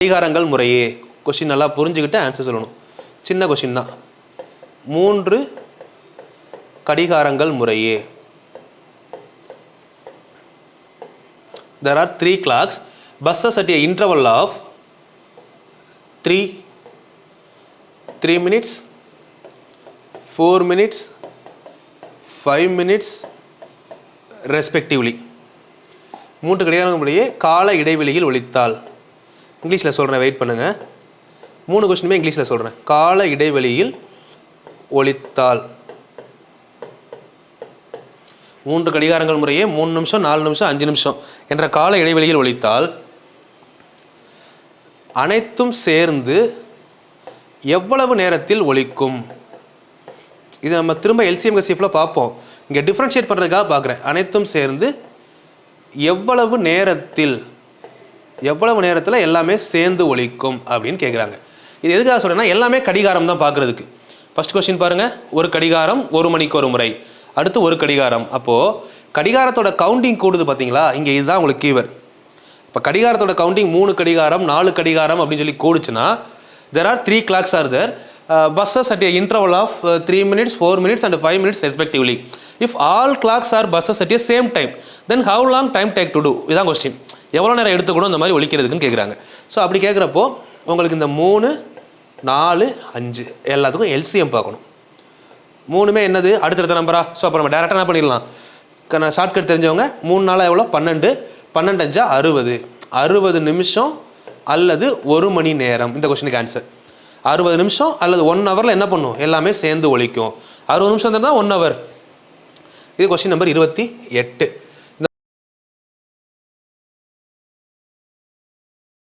கடிகாரங்கள் முறையே. கொஸ்டின் நல்லா புரிஞ்சுக்கிட்டு ஆன்சர் சொல்லணும். சின்ன கொஸ்டின் தான். 3 கடிகாரங்கள் முறையே. There are 3 clocks. Buses at an interval of 3 minutes, 4 minutes, 5 minutes respectively. 3 கடிகாரங்கள் முறையே கால இடைவெளியில் ஒலித்தால். இங்கிலீஷில் சொல்கிறேன், வெயிட் பண்ணுங்கள். 3 கொஸ்டினுமே இங்கிலீஷில் சொல்கிறேன். கால இடைவெளியில் ஒலித்தால். 3 கடிகாரங்கள் முறையே 3 நிமிஷம், 4 நிமிஷம், 5 நிமிஷம் என்ற கால இடைவெளியில் ஒலித்தால் அனைத்தும் சேர்ந்து எவ்வளவு நேரத்தில் ஒலிக்கும்? இது நம்ம திரும்ப எல்சிஎம் கசிஃபில் பார்ப்போம். இங்கே டிஃப்ரென்ஷியேட் பண்ணுறதுக்காக பார்க்குறேன். அனைத்தும் சேர்ந்து எவ்வளவு நேரத்தில் எல்லாமே சேர்ந்து ஒலிக்கும் அப்படின்னு கேட்குறாங்க. இது எதுக்காக சொல்கிறேன்னா, எல்லாமே கடிகாரம் தான் பார்க்குறதுக்கு. ஃபஸ்ட் கொஸ்டின் பாருங்கள், ஒரு கடிகாரம் 1 மணிக்கு ஒரு முறை, அடுத்து ஒரு கடிகாரம். அப்போது கடிகாரத்தோட கவுண்டிங் கூடுது பார்த்தீங்களா, இங்கே இதுதான் உங்களுக்கு கீவர். இப்போ கடிகாரத்தோட கவுண்டிங் 3 கடிகாரம் 4 கடிகாரம் அப்படின்னு சொல்லி கூடுச்சுன்னா, there are 3 clocks are there, buses at an interval of 3 minutes, 4 minutes and 5 minutes respectively. If all clocks are buses at the same time, then how long time take to do? இதான் question. எவ்வளோ நேரம் எடுத்துக்கணும் இந்த மாதிரி ஒலிக்கிறதுக்குன்னு கேட்குறாங்க. So அப்படி கேட்குறப்போ உங்களுக்கு இந்த 3, 4, 5 எல்லாத்துக்கும் எல்சிஎம் பார்க்கணும். 3மே என்னது, அடுத்தடுத்த நம்பரா. ஸோ அப்போ நம்ம டேரெக்டாக என்ன பண்ணிடலாம், ஷார்ட்கட் தெரிஞ்சவங்க 3 நாளாக எவ்வளோ, 12, 12 5 60, 60 நிமிஷம் அல்லது 1 மணி நேரம். இந்த கொஸ்டினுக்கு ஆன்சர் 60 நிமிஷம் அல்லது 1 ஹவரில் என்ன பண்ணும், எல்லாமே சேர்ந்து ஒலிக்கும். 60 நிமிஷம் தான் 1 ஹவர். இது கொஸ்டின் நம்பர் 28.